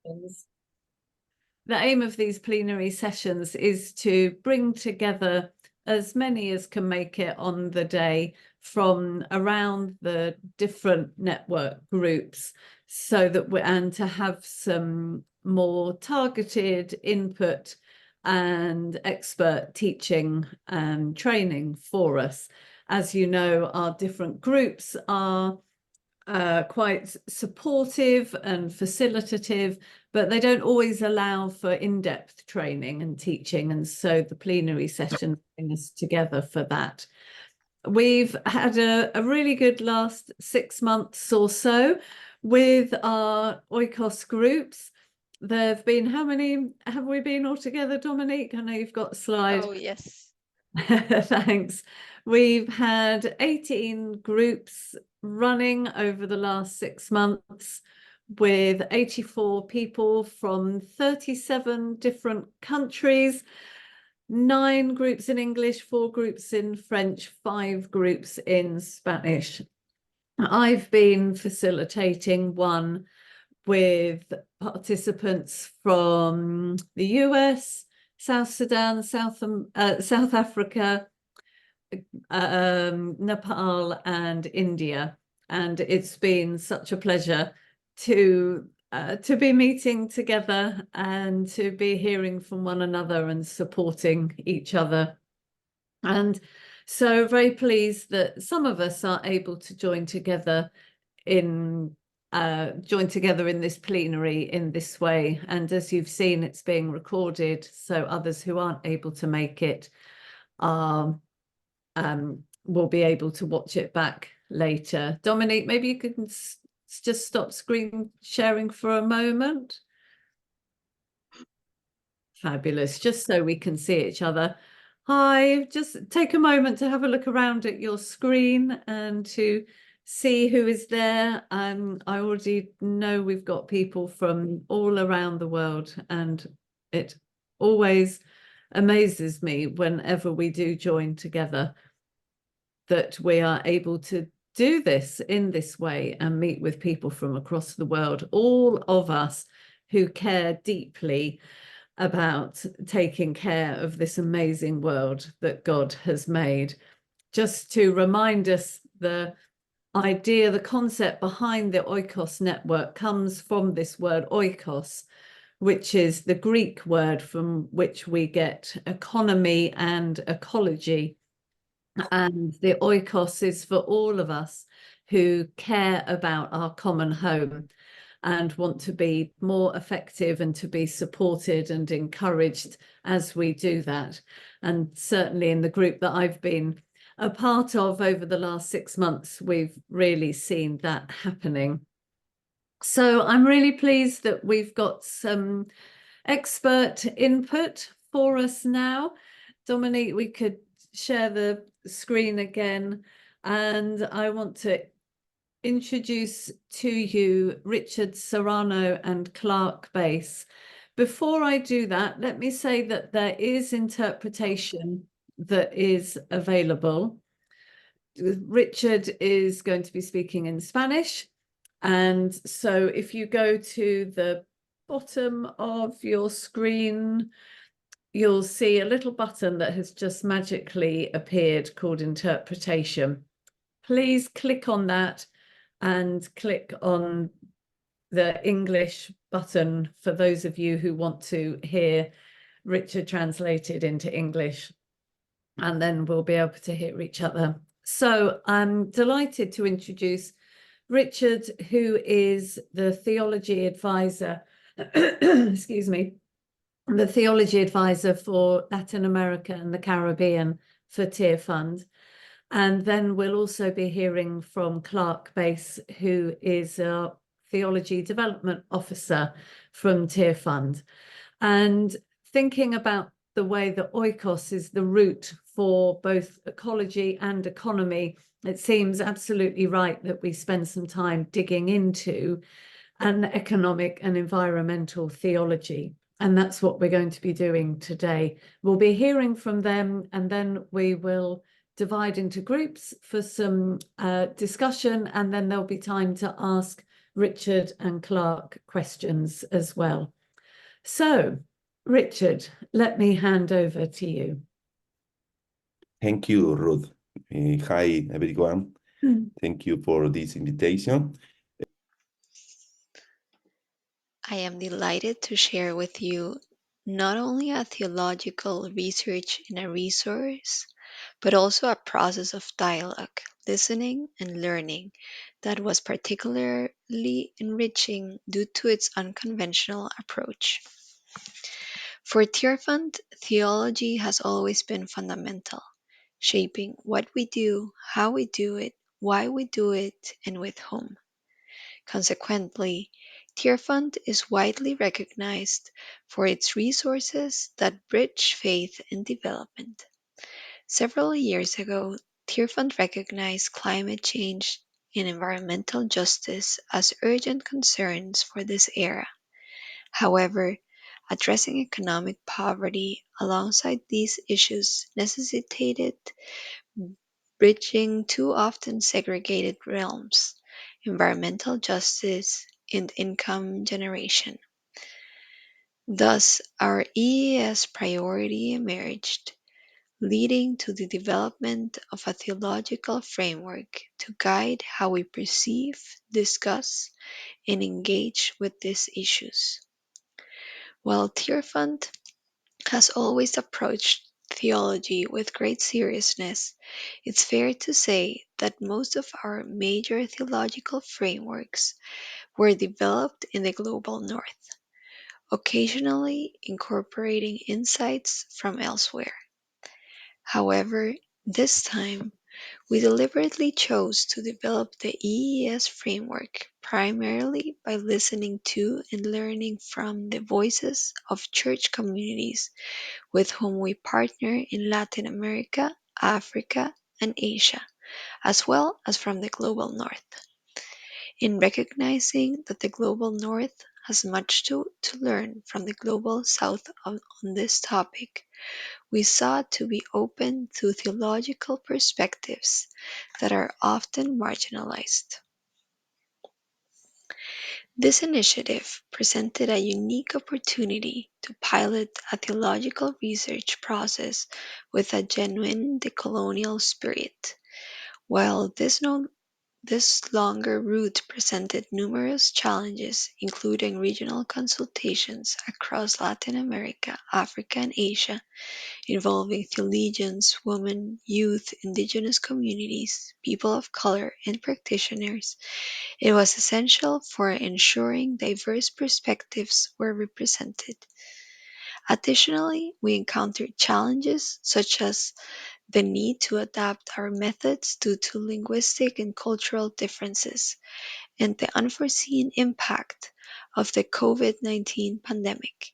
The aim of these plenary sessions is to bring together as many as can make it on the day from around the different network groups, so that and to have some more targeted input and expert teaching and training for us. As you know, our different groups are quite supportive and facilitative, but they don't always allow for in-depth training and teaching, and so the plenary sessions bring us together for that. We've had a really good last 6 months or so with our Oikos groups. There have been, how many have we been altogether, Dominique? I know you've got a slide. Oh, yes. Thanks. We've had 18 groups running over the last 6 months with 84 people from 37 different countries, 9 groups in English, 4 groups in French, 5 groups in Spanish. I've been facilitating one with participants from the US, South Sudan, South Africa, Nepal and India, and it's been such a pleasure to be meeting together and to be hearing from one another and supporting each other. And so very pleased that some of us are able to join together in this plenary in this way. And as you've seen, it's being recorded, so others who aren't able to make it are will be able to watch it back later. Dominique, maybe you can just stop screen sharing for a moment. Fabulous, just so we can see each other. Hi, just take a moment to have a look around at your screen and to see who is there. I already know we've got people from all around the world, and it always amazes me whenever we do join together that we are able to do this in this way and meet with people from across the world, all of us who care deeply about taking care of this amazing world that God has made. Just to remind us, the idea, the concept behind the Oikos network comes from this word oikos, which is the Greek word from which we get economy and ecology. And the oikos is for all of us who care about our common home and want to be more effective and to be supported and encouraged as we do that. And certainly in the group that I've been a part of over the last 6 months, we've really seen that happening. So I'm really pleased that we've got some expert input for us now. Dominique, we could share the screen again, and I want to introduce to you Richard Serrano and Clark Bass. Before I do that, let me say that there is interpretation that is available. Richard is going to be speaking in Spanish, and so if you go to the bottom of your screen, you'll see a little button that has just magically appeared called interpretation. Please click on that and click on the English button for those of you who want to hear Richard translated into English, and then we'll be able to hear each other. So I'm delighted to introduce Richard, who is the theology advisor, excuse me, the theology advisor for Latin America and the Caribbean for Tear Fund. And then we'll also be hearing from Clark Bass, who is a theology development officer from Tear Fund. And thinking about the way that Oikos is the root for both ecology and economy, it seems absolutely right that we spend some time digging into an economic and environmental theology. And that's what we're going to be doing today. We'll be hearing from them, and then we will divide into groups for some discussion, and then there'll be time to ask Richard and Clark questions as well. So, Richard, let me hand over to you. Thank you, Ruth. Hi, everyone. Thank you for this invitation. I am delighted to share with you not only a theological research and a resource, but also a process of dialogue, listening, and learning that was particularly enriching due to its unconventional approach. For Tierfund, theology has always been fundamental, shaping what we do, how we do it, why we do it, and with whom. Consequently, Tierfund is widely recognized for its resources that bridge faith and development. Several years ago, Tierfund recognized climate change and environmental justice as urgent concerns for this era. However, addressing economic poverty alongside these issues necessitated bridging two often segregated realms: environmental justice and income generation. Thus, our EES priority emerged, leading to the development of a theological framework to guide how we perceive, discuss, and engage with these issues. While Tierfund has always approached theology with great seriousness, it's fair to say that most of our major theological frameworks were developed in the global north, occasionally incorporating insights from elsewhere. However, this time, we deliberately chose to develop the EES framework primarily by listening to and learning from the voices of church communities with whom we partner in Latin America, Africa, and Asia, as well as from the global north. In recognizing that the global north has much to learn from the global south on this topic, we sought to be open to theological perspectives that are often marginalized. This initiative presented a unique opportunity to pilot a theological research process with a genuine decolonial spirit. While this longer route presented numerous challenges, including regional consultations across Latin America, Africa, and Asia, involving theologians, women, youth, indigenous communities, people of color, and practitioners. It was essential for ensuring diverse perspectives were represented. Additionally, we encountered challenges such as the need to adapt our methods due to linguistic and cultural differences, and the unforeseen impact of the COVID-19 pandemic,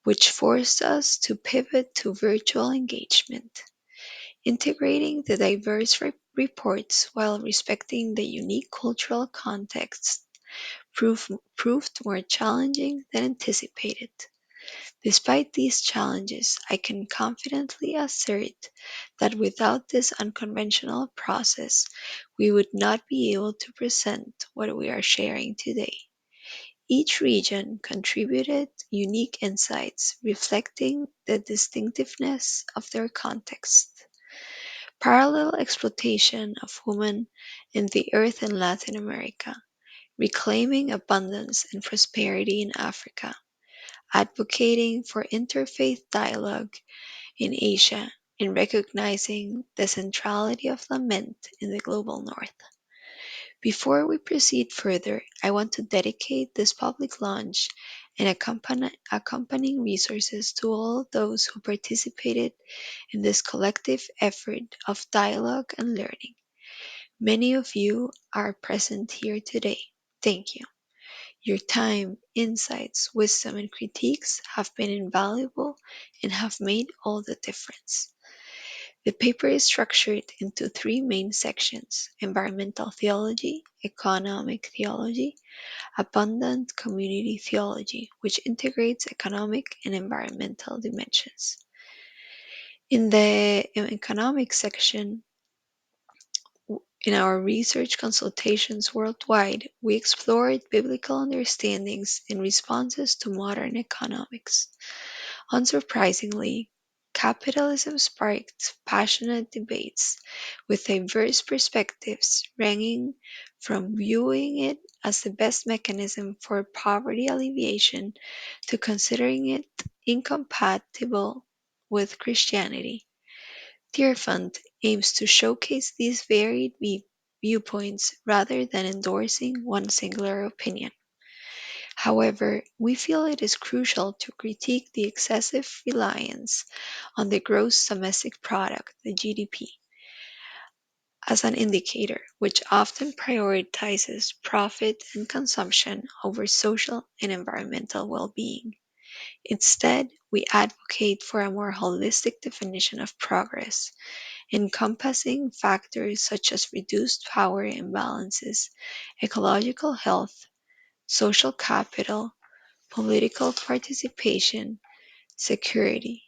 which forced us to pivot to virtual engagement. Integrating the diverse reports while respecting the unique cultural context proved more challenging than anticipated. Despite these challenges, I can confidently assert that without this unconventional process, we would not be able to present what we are sharing today. Each region contributed unique insights reflecting the distinctiveness of their context. Parallel exploitation of women and the earth in Latin America, reclaiming abundance and prosperity in Africa, advocating for interfaith dialogue in Asia, and recognizing the centrality of lament in the global north. Before we proceed further, I want to dedicate this public launch and accompanying resources to all those who participated in this collective effort of dialogue and learning. Many of you are present here today. Thank you. Your time, insights, wisdom, and critiques have been invaluable and have made all the difference. The paper is structured into three main sections: environmental theology, economic theology, abundant community theology, which integrates economic and environmental dimensions. In the economic section, In our research consultations worldwide, we explored biblical understandings and responses to modern economics. Unsurprisingly, capitalism sparked passionate debates with diverse perspectives, ranging from viewing it as the best mechanism for poverty alleviation to considering it incompatible with Christianity. Dear Fund aims to showcase these varied viewpoints rather than endorsing one singular opinion. However, we feel it is crucial to critique the excessive reliance on the gross domestic product, the GDP, as an indicator, which often prioritizes profit and consumption over social and environmental well-being. Instead, we advocate for a more holistic definition of progress, encompassing factors such as reduced power imbalances, ecological health, social capital, political participation, security,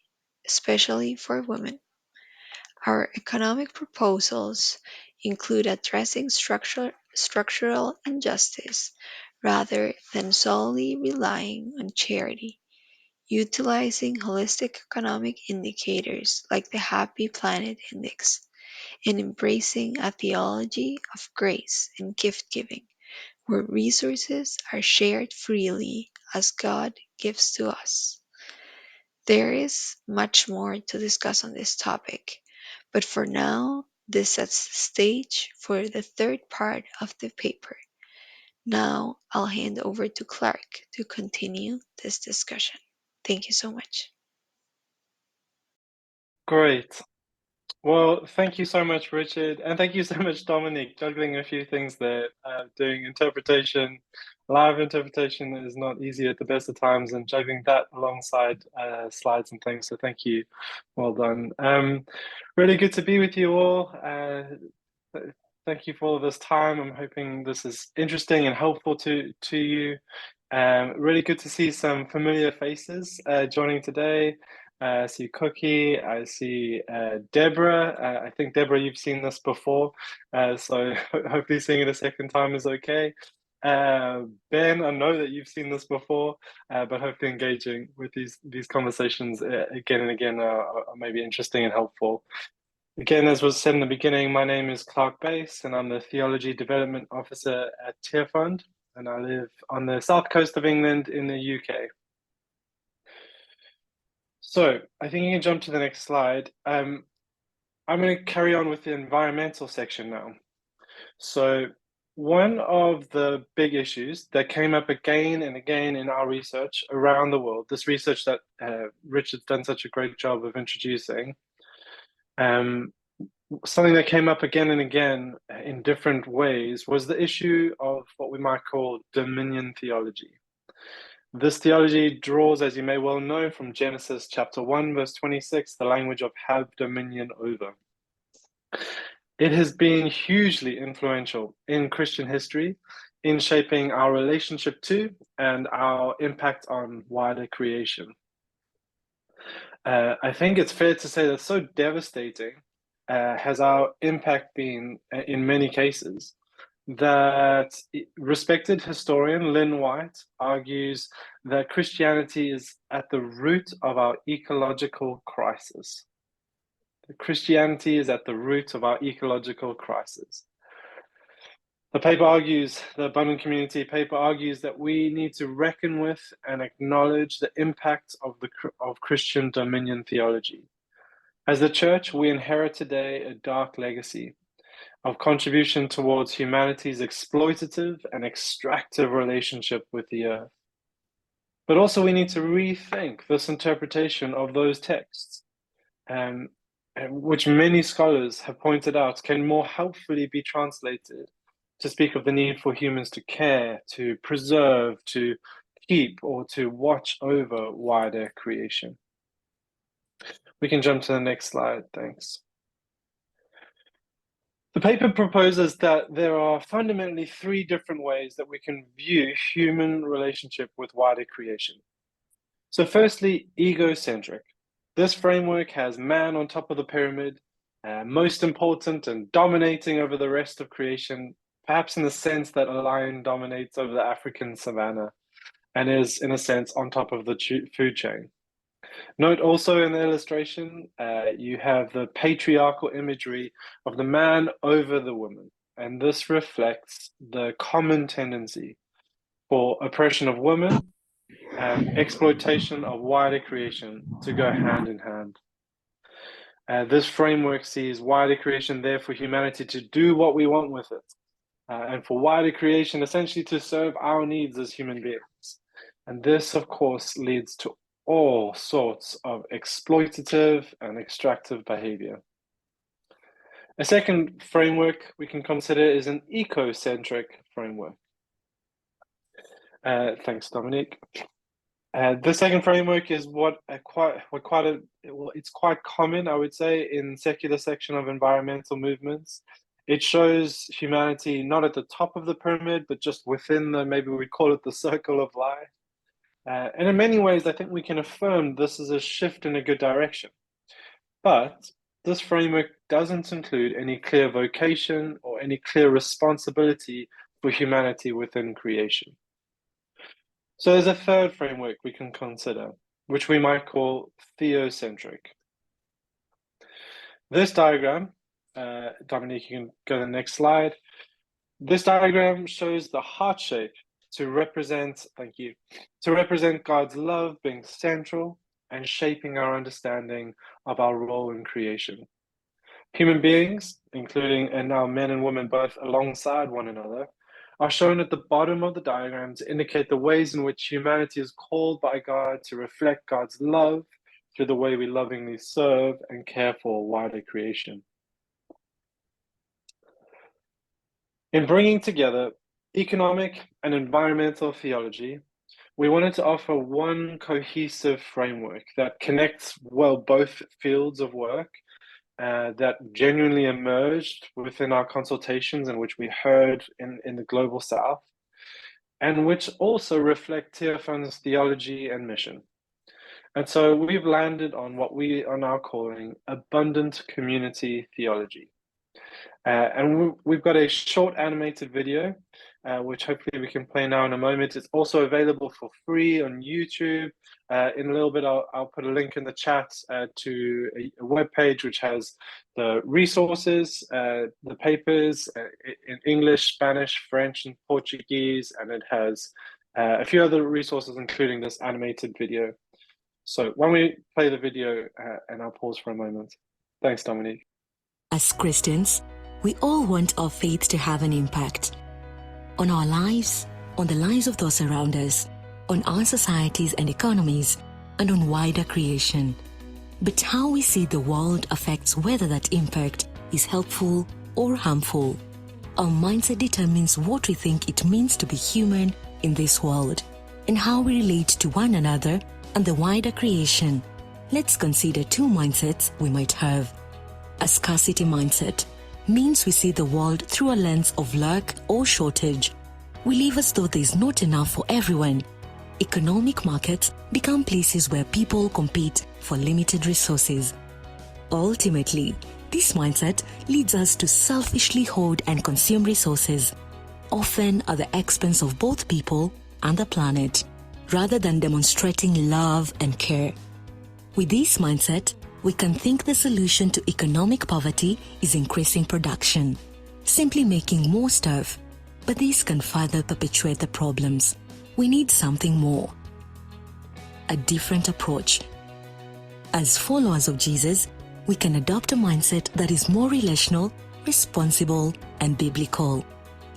especially for women. Our economic proposals include addressing structural injustice rather than solely relying on charity, utilizing holistic economic indicators like the Happy Planet Index, and embracing a theology of grace and gift giving, where resources are shared freely as God gives to us. There is much more to discuss on this topic, but for now, this sets the stage for the third part of the paper. Now I'll hand over to Clark to continue this discussion. Thank you so much. Great. Well, thank you so much, Richard, and thank you so much, Dominic, juggling a few things there. Doing interpretation, live interpretation is not easy at the best of times, and juggling that alongside slides and things. So thank you. Well done. Really good to be with you all. Thank you for all of this time. I'm hoping this is interesting and helpful to you. Really good to see some familiar faces joining today. I see Cookie, I see Deborah. I think, Deborah, you've seen this before, so hopefully seeing it a second time is okay. Ben, I know that you've seen this before, but hopefully engaging with these conversations again and again are maybe interesting and helpful. Again, as was said in the beginning, my name is Clark Bass, and I'm the Theology Development Officer at Tearfund, and I live on the south coast of England in the UK. So I think you can jump to the next slide. I'm going to carry on with the environmental section now. So one of the big issues that came up again and again in our research around the world, this research that Richard's done such a great job of introducing, something that came up again and again in different ways was the issue of what we might call dominion theology. This theology draws, as you may well know, from Genesis chapter 1, verse 26, the language of have dominion over. It has been hugely influential in Christian history in shaping our relationship to and our impact on wider creation. I think it's fair to say that so devastating has our impact been in many cases that respected historian Lynn White argues that Christianity is at the root of our ecological crisis. Christianity is at the root of our ecological crisis. The Abundant Community paper argues that we need to reckon with and acknowledge the impact of Christian dominion theology. As the church, we inherit today a dark legacy of contribution towards humanity's exploitative and extractive relationship with the earth. But also we need to rethink this interpretation of those texts, which many scholars have pointed out can more helpfully be translated to speak of the need for humans to care, to preserve, to keep, or to watch over wider creation. We can jump to the next slide, thanks. The paper proposes that there are fundamentally three different ways that we can view human relationship with wider creation. So firstly, egocentric. This framework has man on top of the pyramid, most important and dominating over the rest of creation, perhaps in the sense that a lion dominates over the African savanna and is, in a sense, on top of the food chain. Note also in the illustration, you have the patriarchal imagery of the man over the woman, and this reflects the common tendency for oppression of women and exploitation of wider creation to go hand in hand. This framework sees wider creation there for humanity to do what we want with it, and for wider creation essentially to serve our needs as human beings. And this, of course, leads to all sorts of exploitative and extractive behavior. A second framework we can consider is an ecocentric framework. Thanks, Dominique. The second framework is it's quite common, I would say, in secular section of environmental movements. It shows humanity not at the top of the pyramid, but just within maybe we call it the circle of life. And in many ways, I think we can affirm this is a shift in a good direction. But this framework doesn't include any clear vocation or any clear responsibility for humanity within creation. So there's a third framework we can consider, which we might call theocentric. This diagram, Dominique, you can go to the next slide. This diagram shows the heart shape to represent, thank you, to represent God's love being central and shaping our understanding of our role in creation. Human beings, including and now men and women both alongside one another, are shown at the bottom of the diagram to indicate the ways in which humanity is called by God to reflect God's love through the way we lovingly serve and care for wider creation. In bringing together economic and environmental theology, we wanted to offer one cohesive framework that connects well both fields of work that genuinely emerged within our consultations and which we heard in the Global South, and which also reflect Teofan's theology and mission. And so we've landed on what we are now calling abundant community theology. And we've got a short animated video, which hopefully we can play now in a moment. It's also available for free on YouTube. In a little bit, I'll put a link in the chat to a webpage which has the resources, the papers in English, Spanish, French, and Portuguese, and it has a few other resources, including this animated video. So why don't we play the video and I'll pause for a moment. Thanks, Dominique. As Christians, we all want our faith to have an impact on our lives, on the lives of those around us, on our societies and economies, and on wider creation. But how we see the world affects whether that impact is helpful or harmful. Our mindset determines what we think it means to be human in this world, and how we relate to one another and the wider creation. Let's consider two mindsets we might have. A scarcity mindset means we see the world through a lens of lack or shortage. We live as though there is not enough for everyone. Economic markets become places where people compete for limited resources. Ultimately, this mindset leads us to selfishly hoard and consume resources, often at the expense of both people and the planet, rather than demonstrating love and care. With this mindset, we can think the solution to economic poverty is increasing production, simply making more stuff, but this can further perpetuate the problems. We need something more, a different approach. As followers of Jesus, we can adopt a mindset that is more relational, responsible, and biblical.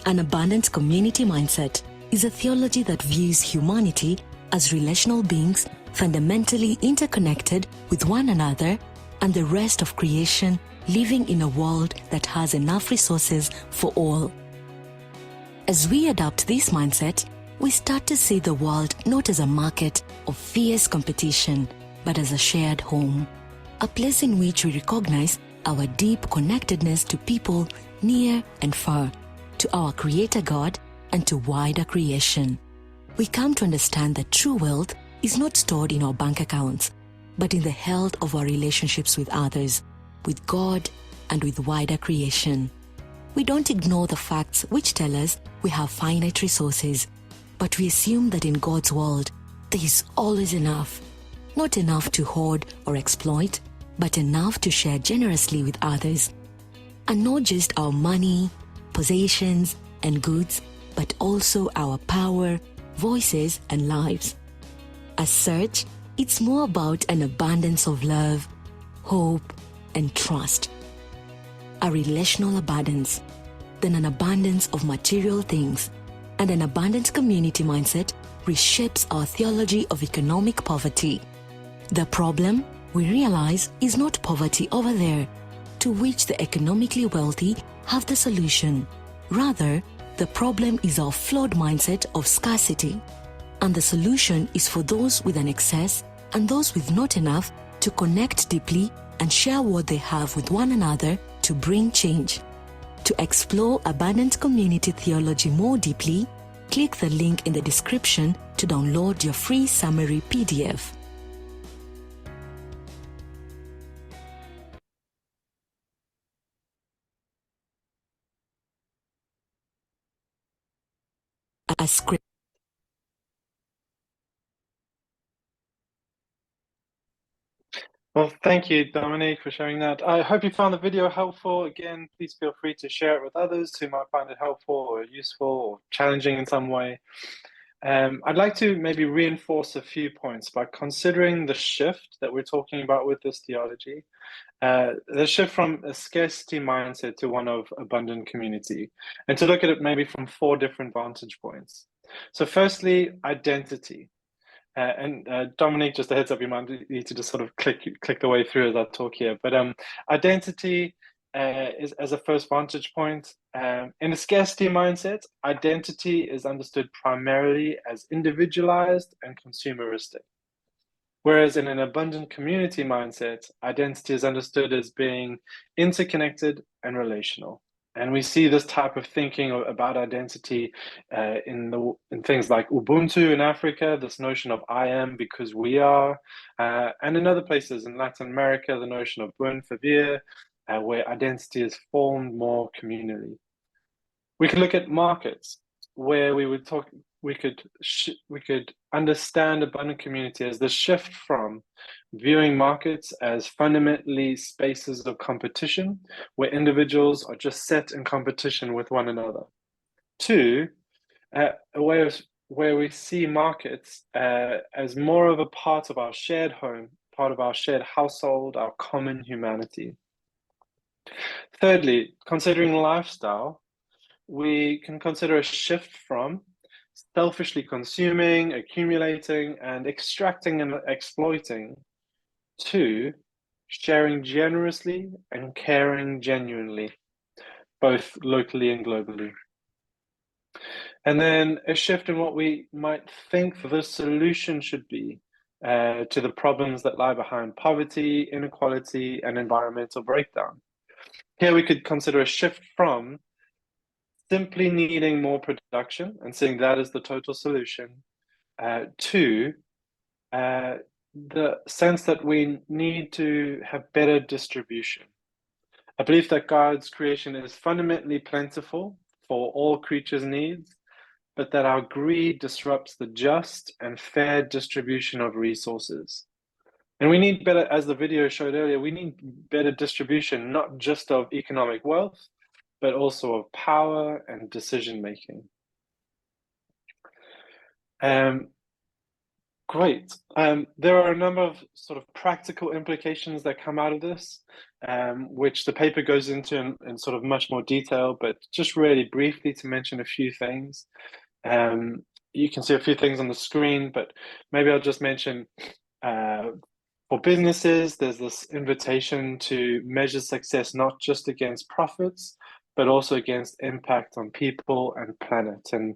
An abundant community mindset is a theology that views humanity as relational beings fundamentally interconnected with one another and the rest of creation, living in a world that has enough resources for all. As we adopt this mindset, we start to see the world not as a market of fierce competition, but as a shared home, a place in which we recognize our deep connectedness to people near and far, to our Creator God, and to wider creation. We come to understand that true wealth is not stored in our bank accounts, but in the health of our relationships with others, with God, and with wider creation. We don't ignore the facts which tell us we have finite resources, but we assume that in God's world, there is always enough. Not enough to hoard or exploit, but enough to share generously with others. And not just our money, possessions, and goods, but also our power, voices, and lives. As such, it's more about an abundance of love, hope, and trust. A relational abundance than an abundance of material things, and an abundant community mindset reshapes our theology of economic poverty. The problem, we realize, is not poverty over there, to which the economically wealthy have the solution. Rather, the problem is our flawed mindset of scarcity. And the solution is for those with an excess and those with not enough to connect deeply and share what they have with one another to bring change. To explore abundant community theology more deeply, click the link in the description to download your free summary PDF. A script. Well, thank you, Dominic, for sharing that. I hope you found the video helpful. Again, please feel free to share it with others who might find it helpful or useful or challenging in some way. I'd like to maybe reinforce a few points by considering the shift that we're talking about with this theology, the shift from a scarcity mindset to one of abundant community, and to look at it maybe from 4 different vantage points. So firstly, identity. Dominic, just a heads up, you might need to just sort of click the way through as I talk here. But identity is as a first vantage point. In a scarcity mindset, identity is understood primarily as individualized and consumeristic. Whereas in an abundant community mindset, identity is understood as being interconnected and relational. And we see this type of thinking about identity in things like Ubuntu in Africa, this notion of I am because we are, and in other places in Latin America, the notion of buen vivir, where identity is formed more communally. We could look at markets, where we could understand abundant community as the shift from viewing markets as fundamentally spaces of competition, where individuals are just set in competition with one another, to a way where we see markets as more of a part of our shared home, part of our shared household, our common humanity. Thirdly, considering lifestyle, we can consider a shift from selfishly consuming, accumulating, and extracting and exploiting to sharing generously and caring genuinely, both locally and globally. And then a shift in what we might think the solution should be to the problems that lie behind poverty, inequality, and environmental breakdown. Here we could consider a shift from simply needing more production and seeing that as the total solution, to the sense that we need to have better distribution. A belief that God's creation is fundamentally plentiful for all creatures' needs, but that our greed disrupts the just and fair distribution of resources. And we need better, as the video showed earlier, we need better distribution, not just of economic wealth, but also of power and decision-making. Great. There are a number of sort of practical implications that come out of this, which the paper goes into in sort of much more detail, but just really briefly to mention a few things. You can see a few things on the screen, but maybe I'll just mention for businesses, there's this invitation to measure success not just against profits, but also against impact on people and planet. And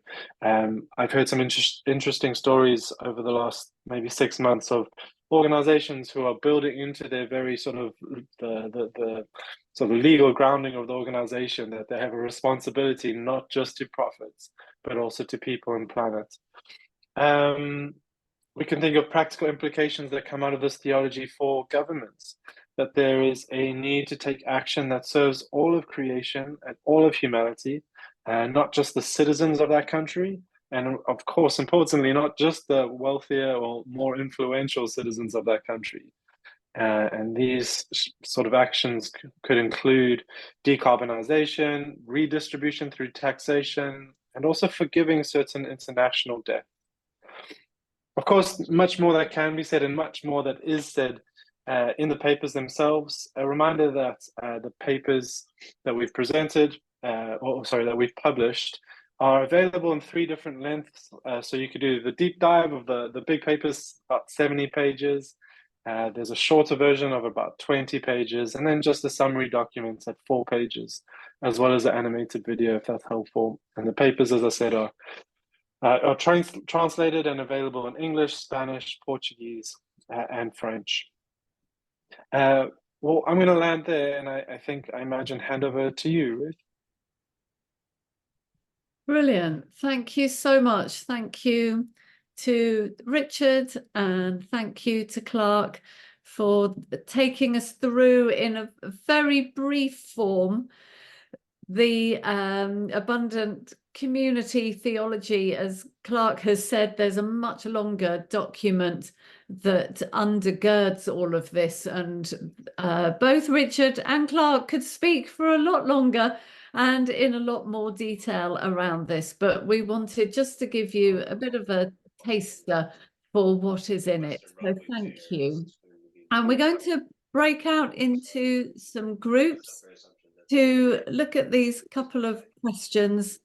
I've heard some interesting stories over the last maybe 6 months of organizations who are building into their very sort of the sort of legal grounding of the organization that they have a responsibility not just to profits, but also to people and planet. We can think of practical implications that come out of this theology for governments. that there is a need to take action that serves all of creation and all of humanity, and not just the citizens of that country, and of course, importantly, not just the wealthier or more influential citizens of that country. And these sort of actions could include decarbonization, redistribution through taxation, and also forgiving certain international debt. Of course, much more that can be said and much more that is said in the papers themselves. A reminder that the papers that we've presented, that we've published, are available in 3 different lengths. So you could do the deep dive of the big papers, about 70 pages. There's a shorter version of about 20 pages, and then just the summary documents at 4 pages, as well as an animated video if that's helpful. And the papers, as I said, are translated and available in English, Spanish, Portuguese, and French. Well, I'm going to land there, and I imagine hand over to you, Ruth. Brilliant. Thank you so much. Thank you to Richard, and thank you to Clark for taking us through in a very brief form the abundant community theology. As Clark has said, there's a much longer document that undergirds all of this, and both Richard and Clark could speak for a lot longer and in a lot more detail around this, but we wanted just to give you a bit of a taster for what is in it. So thank you. And we're going to break out into some groups to look at these couple of questions.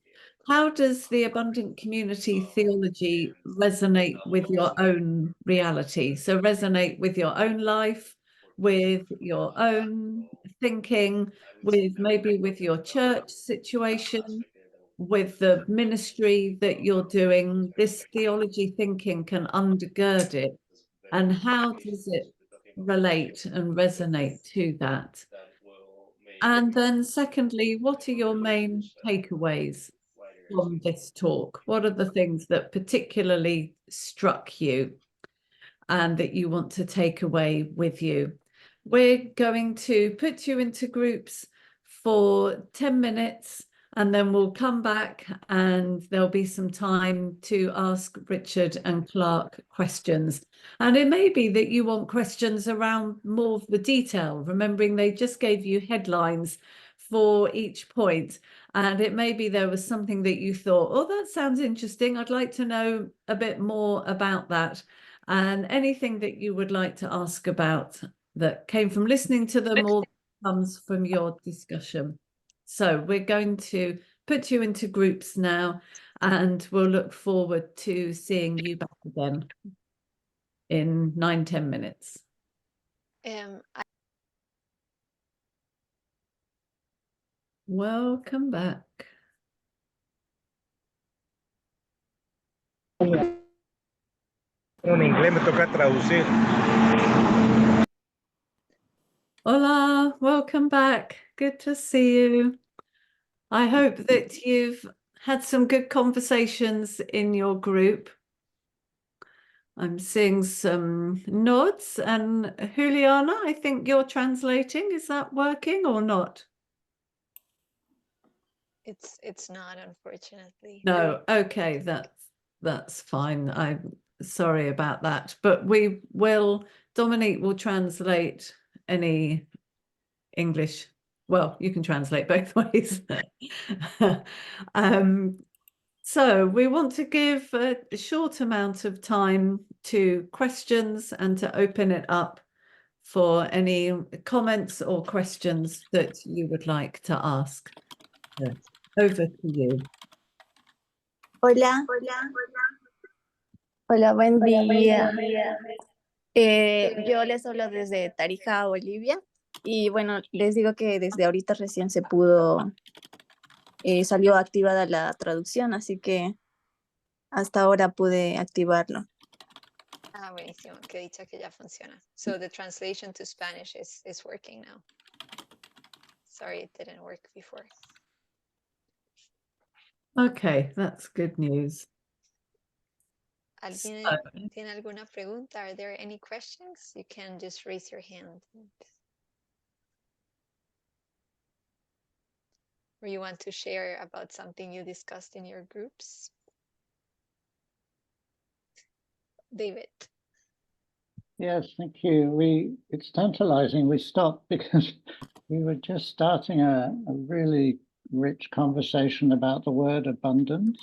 How does the abundant community theology resonate with your own reality? So resonate with your own life, with your own thinking, with your church situation, with the ministry that you're doing. This theology thinking can undergird it. And how does it relate and resonate to that? And then secondly, what are your main takeaways from this talk? What are the things that particularly struck you and that you want to take away with you? We're going to put you into groups for 10 minutes, and then we'll come back and there'll be some time to ask Richard and Clark questions. And it may be that you want questions around more of the detail, remembering they just gave you headlines for each point. And it may be there was something that you thought, oh, that sounds interesting. I'd like to know a bit more about that. And anything that you would like to ask about that came from listening to them or comes from your discussion. So we're going to put you into groups now, and we'll look forward to seeing you back again in 9-10 minutes. Welcome back. En inglés me toca traducir. Hola, welcome back. Good to see you. I hope that you've had some good conversations in your group. I'm seeing some nods, and Juliana, I think you're translating. Is that working or not? It's not, unfortunately. No, okay, that's fine. I'm sorry about that, but Dominique will translate any English. Well, you can translate both ways. So we want to give a short amount of time to questions and to open it up for any comments or questions that you would like to ask. Over to you. Hola. Hola, buen día. Yo les hablo desde Tarija, Bolivia. Y bueno, les digo que desde ahorita recién salió activada la traducción, así que hasta ahora pude activarlo. Ah, buenísimo. Qué dicha que ya funciona. So the translation to Spanish is working now. Sorry, it didn't work before. Okay, that's good news. ¿Alguien tiene alguna pregunta? Are there any questions? You can just raise your hand. or you want to share about something you discussed in your groups? David. Yes, thank you. It's tantalizing. We stopped because we were just starting a really rich conversation about the word abundance.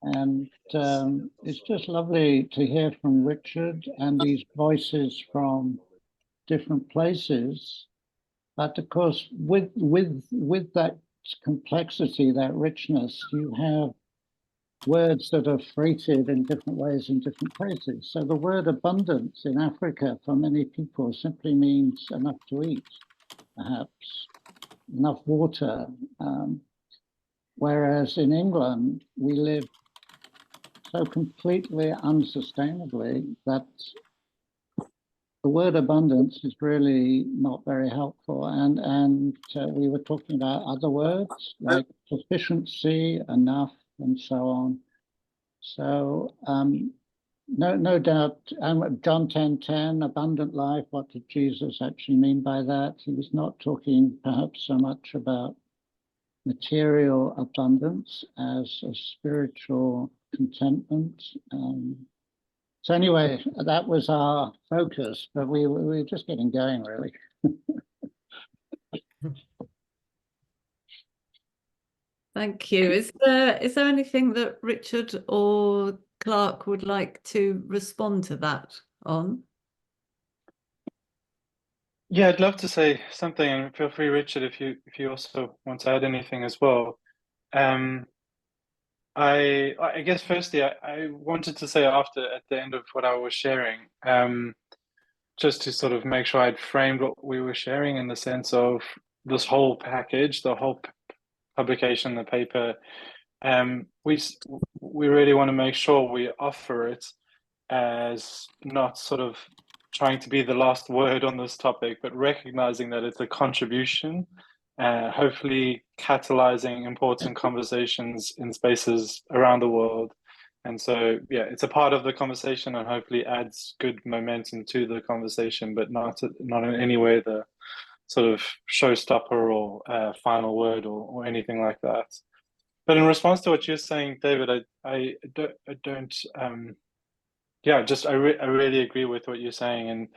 And it's just lovely to hear from Richard and these voices from different places. But of course, with that complexity, that richness, you have words that are freighted in different ways in different places. So the word abundance in Africa for many people simply means enough to eat, perhaps, enough water. Whereas in England, we live so completely unsustainably that the word abundance is really not very helpful. And we were talking about other words like sufficiency, enough, and so on. So no doubt, John 10:10, abundant life, what did Jesus actually mean by that? He was not talking perhaps so much about material abundance as a spiritual contentment. So anyway, that was our focus, but we were just getting going, really. Thank you. Is there anything that Richard or Clark would like to respond to that on? Yeah, I'd love to say something, and feel free, Richard, if you also want to add anything as well. I guess firstly, I wanted to say at the end of what I was sharing, just to sort of make sure I'd framed what we were sharing in the sense of this whole package, the whole publication, the paper. We really want to make sure we offer it as not sort of trying to be the last word on this topic, but recognizing that it's a contribution, hopefully catalyzing important conversations in spaces around the world. And so, yeah, it's a part of the conversation and hopefully adds good momentum to the conversation, but not in any way the sort of showstopper or final word or anything like that. But in response to what you're saying, David, I really agree with what you're saying, and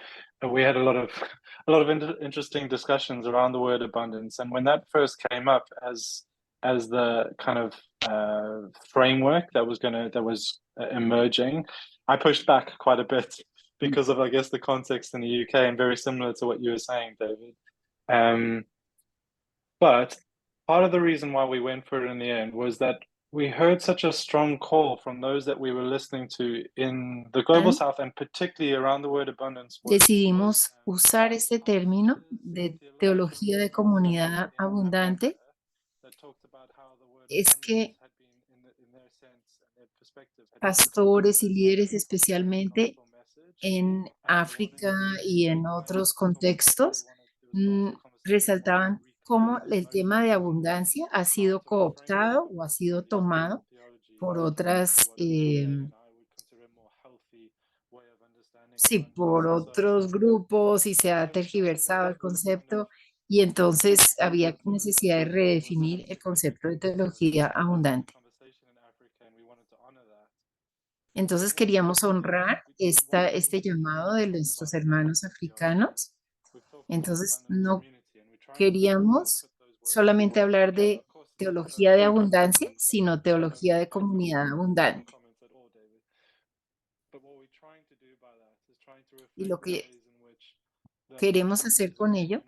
we had a lot of interesting discussions around the word abundance. And when that first came up as the kind of framework that was emerging, I pushed back quite a bit because of, I guess, the context in the UK, and very similar to what you were saying, David. But part of the reason why we went for it in the end was that we heard such a strong call from those that we were listening to in the Global South, and particularly around the word abundance. Decidimos usar este término de teología de comunidad abundante. Es que pastores y líderes, especialmente en África y en otros contextos, resaltaban cómo el tema de abundancia ha sido cooptado o ha sido tomado por otras, por otros grupos, y se ha tergiversado el concepto, y entonces había necesidad de redefinir el concepto de teología abundante. Entonces queríamos honrar este llamado de nuestros hermanos africanos. Entonces no queríamos solamente hablar de teología de abundancia, sino teología de comunidad abundante. Y lo que queremos hacer con ello,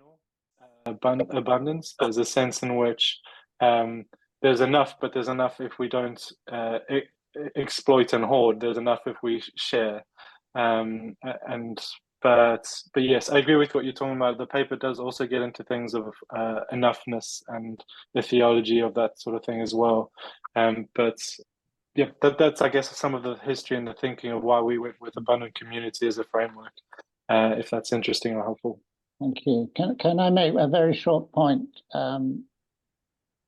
abundance, there's a sense in which there's enough, but there's enough if we don't exploit and hoard. There's enough if we share. But yes, I agree with what you're talking about. The paper does also get into things of enoughness and the theology of that sort of thing as well. But yeah, that's, I guess, some of the history and the thinking of why we went with abundant community as a framework, if that's interesting or helpful. Thank you. Can I make a very short point?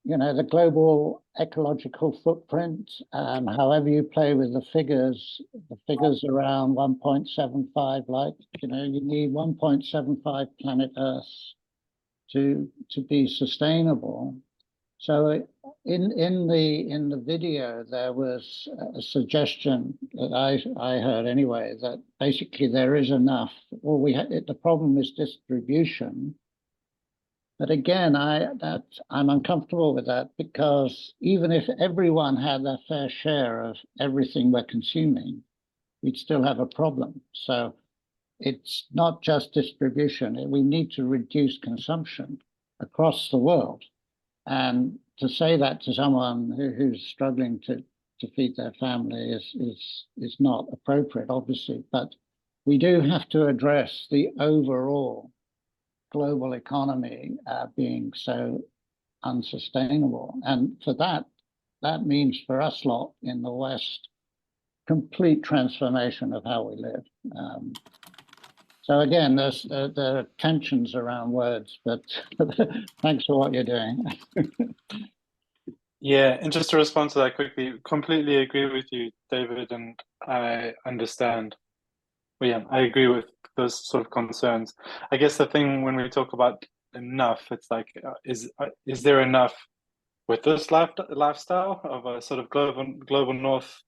You know, the global ecological footprint, however you play with the figures around 1.75, like, you know, you need 1.75 planet Earth to be sustainable. So in the video, there was a suggestion that I heard anyway, that basically there is enough, or the problem is distribution. But again, I'm uncomfortable with that, because even if everyone had their fair share of everything we're consuming, we'd still have a problem. So it's not just distribution. We need to reduce consumption across the world. And to say that to someone who's struggling to feed their family is not appropriate, obviously. But we do have to address the overall global economy being so unsustainable. And for that means for us lot in the West, complete transformation of how we live. So again, there are tensions around words, but thanks for what you're doing. Yeah, and just to respond to that quickly, completely agree with you, David, and I understand. Well, yeah, I agree with those sort of concerns. I guess the thing when we talk about enough, it's like, is there enough with this lifestyle of a sort of global north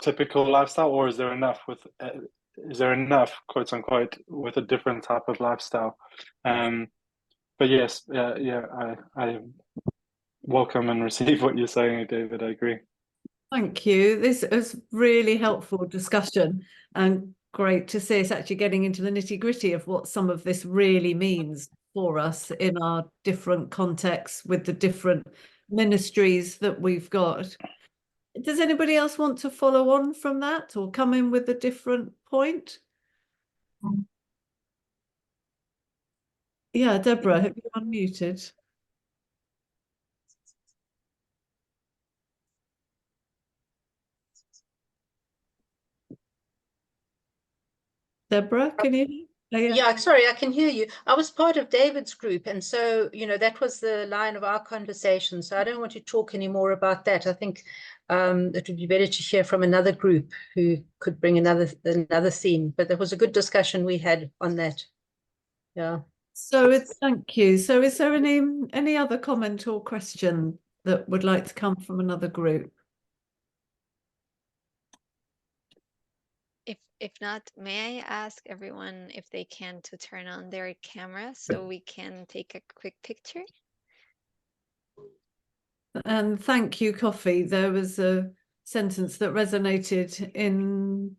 typical lifestyle, or is there enough with quote unquote with a different type of lifestyle? But yes, I welcome and receive what you're saying, David. I agree. Thank you. This is really helpful discussion, and great to see us actually getting into the nitty-gritty of what some of this really means for us in our different contexts with the different ministries that we've got. Does anybody else want to follow on from that or come in with a different point? Yeah, Deborah, have you unmuted? Deborah, can you? Yeah, sorry, I can hear you. I was part of David's group, and so, that was the line of our conversation. So I don't want to talk any more about that. I think it would be better to hear from another group who could bring another theme. But there was a good discussion we had on that. Yeah. So thank you. So is there any other comment or question that would like to come from another group? If not, may I ask everyone if they can to turn on their camera so we can take a quick picture? And thank you, Coffee. There was a sentence that resonated in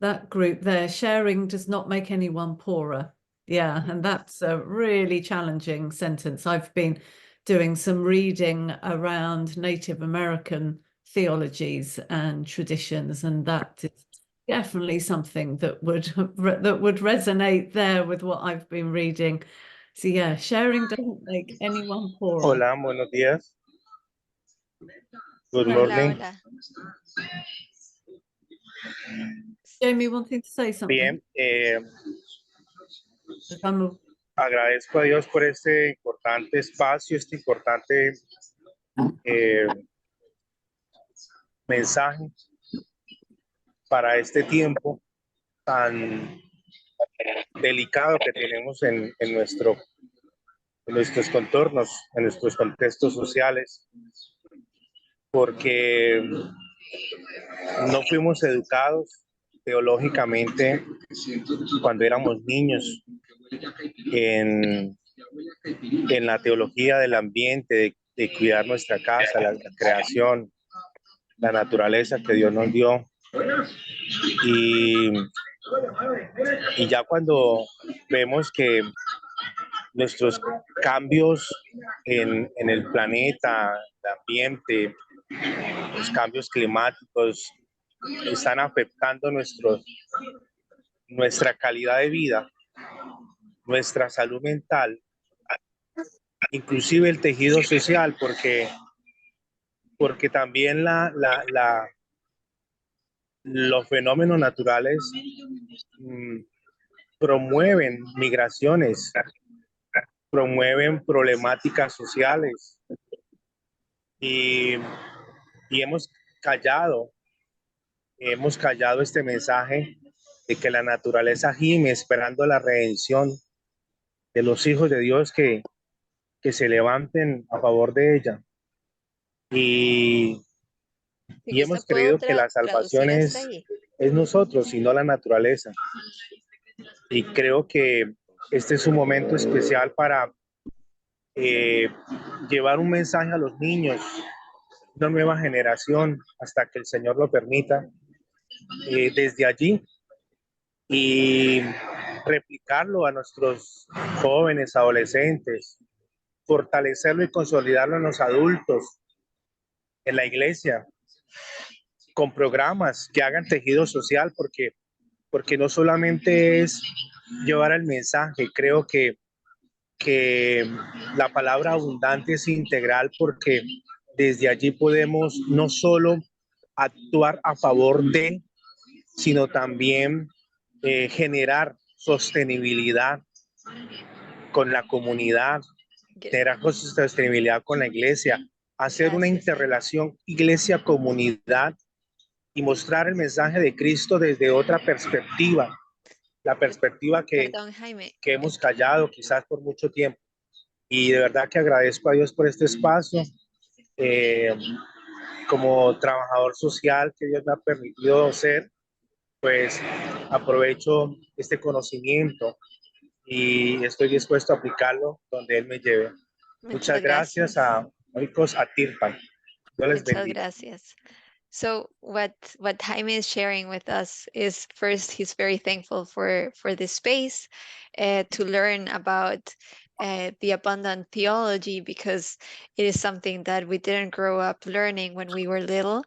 that group there. Sharing does not make anyone poorer. Yeah, and that's a really challenging sentence. I've been doing some reading around Native American theologies and traditions, and that is definitely something that would resonate there with what I've been reading. So yeah, sharing doesn't make anyone poorer. Hola, buenos días. Good morning. Hola. Jamie, wanting to say something? Bien, agradezco a Dios por este importante espacio, este importante mensaje para este tiempo tan delicado que tenemos en nuestros contornos, en nuestros contextos sociales, porque no fuimos educados teológicamente cuando éramos niños en la teología del ambiente, de cuidar nuestra casa, la creación, la naturaleza que Dios nos dio. Y ya cuando vemos que nuestros cambios en el planeta, el ambiente, los cambios climáticos están afectando nuestra calidad de vida, nuestra salud mental, inclusive el tejido social, porque también los fenómenos naturales promueven migraciones, promueven problemáticas sociales, y hemos callado este mensaje de que la naturaleza gime esperando la redención de los hijos de Dios que que se levanten a favor de ella. Y hemos creído que la salvación es nosotros y no la naturaleza. Y creo que este es un momento especial para llevar un mensaje a los niños, una nueva generación, hasta que el Señor lo permita, desde allí, y replicarlo a nuestros jóvenes, adolescentes, fortalecerlo y consolidarlo en los adultos, en la iglesia, con programas que hagan tejido social, porque no solamente es llevar el mensaje, creo que la palabra abundante es integral, porque desde allí podemos no solo actuar a favor de, sino también generar sostenibilidad con la comunidad, generar sostenibilidad con la iglesia, hacer una interrelación iglesia-comunidad y mostrar el mensaje de Cristo desde otra perspectiva, la perspectiva que hemos callado quizás por mucho tiempo. Y de verdad que agradezco a Dios por este espacio. Como trabajador social que Dios me ha permitido ser, pues aprovecho este conocimiento y estoy dispuesto a aplicarlo donde Él me lleve. Muchas gracias a Oikos, a Tirpan. Dios les Muchas bendiga. gracias. So what Jaime is sharing with us is, first, he's very thankful for this space to learn about the abundant theology, because it is something that we didn't grow up learning when we were little,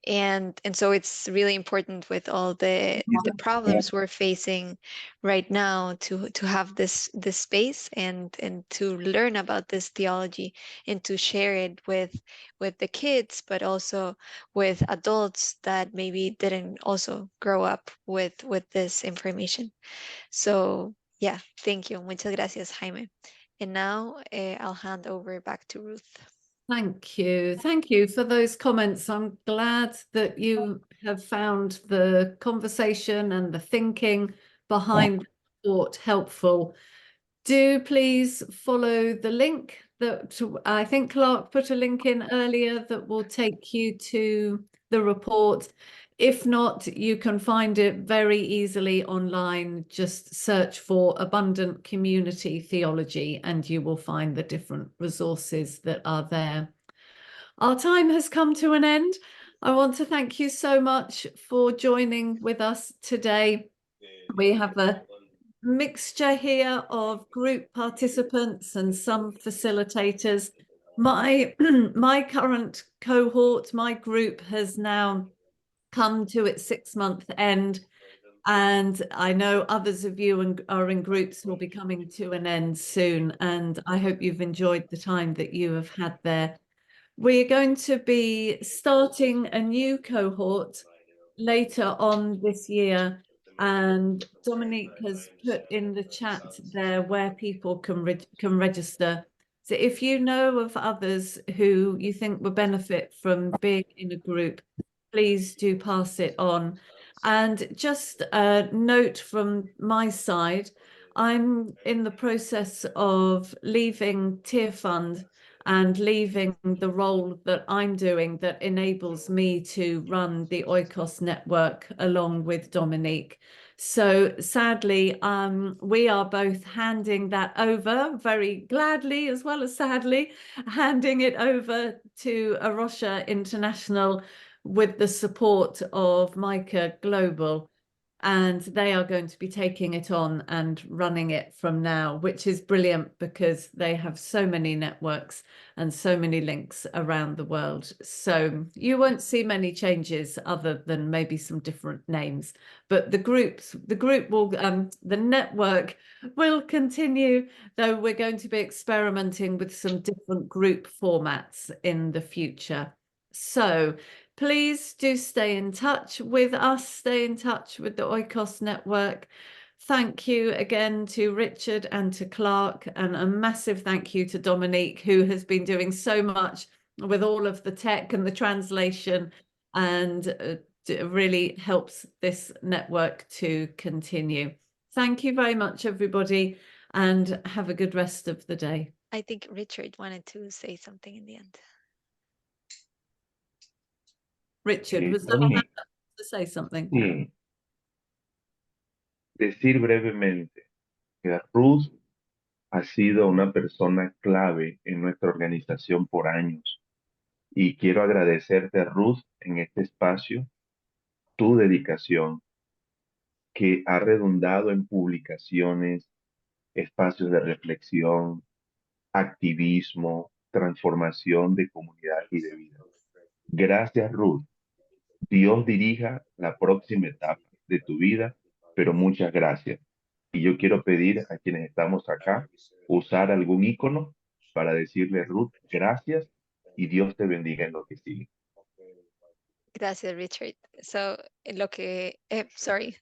and so it's really important with all the problems we're facing right now to have this space and to learn about this theology and to share it with the kids, but also with adults that maybe didn't also grow up with this information. So yeah, thank you. Muchas gracias, Jaime. And now I'll hand over back to Ruth. Thank you. Thank you for those comments. I'm glad that you have found the conversation and the thinking behind the report helpful. Do please follow the link that I think Clark put a link in earlier that will take you to the report. If not, you can find it very easily online. Just search for Abundant Community Theology and you will find the different resources that are there. Our time has come to an end. I want to thank you so much for joining with us today. We have a mixture here of group participants and some facilitators. My current cohort, my group, has now come to its 6-month end, and I know others of you are in groups who will be coming to an end soon, and I hope you've enjoyed the time that you have had there. We're going to be starting a new cohort later on this year, and Dominique has put in the chat there where people can register. So if you know of others who you think will benefit from being in a group, please do pass it on. And just a note from my side, I'm in the process of leaving Tier Fund and leaving the role that I'm doing that enables me to run the Oikos network along with Dominique. So sadly, we are both handing that over, very gladly as well as sadly, handing it over to Arosha International with the support of Micah Global. And they are going to be taking it on and running it from now, which is brilliant because they have so many networks and so many links around the world. So you won't see many changes other than maybe some different names, but the network will continue, though we're going to be experimenting with some different group formats in the future. So please do stay in touch with us, stay in touch with the Oikos network. Thank you again to Richard and to Clark, and a massive thank you to Dominique, who has been doing so much with all of the tech and the translation, and it really helps this network to continue. Thank you very much, everybody, and have a good rest of the day. I think Richard wanted to say something in the end. Richard, was that Dominic, to say something? sí, decir brevemente que Ruth ha sido una persona clave en nuestra organización por años y quiero agradecerte, Ruth, en este espacio, tu dedicación que ha redundado en publicaciones, espacios de reflexión, activismo, transformación de comunidad y de vida. Gracias, Ruth. Dios dirija la próxima etapa de tu vida, pero muchas gracias. Y yo quiero pedir a quienes estamos acá usar algún icono para decirle, Ruth, gracias y Dios te bendiga en lo que sigue. Gracias, Richard. So,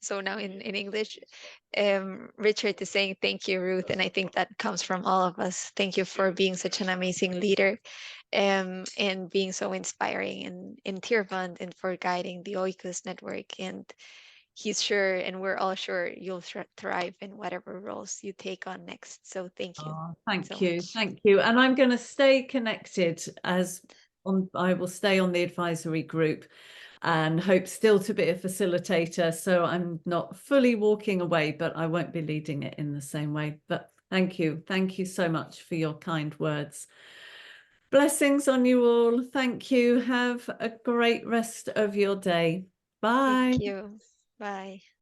so now in English, Richard is saying thank you, Ruth, and I think that comes from all of us. Thank you for being such an amazing leader, and being so inspiring in Tirvand, and for guiding the Oikos network. And he's sure, and we're all sure, you'll thrive in whatever roles you take on next. So thank you. Oh, thank so you. much. Thank you. And I'm going to stay connected I will stay on the advisory group and hope still to be a facilitator. So I'm not fully walking away, but I won't be leading it in the same way. But thank you. Thank you so much for your kind words. Blessings on you all. Thank you. Have a great rest of your day. Bye. Thank you. Bye.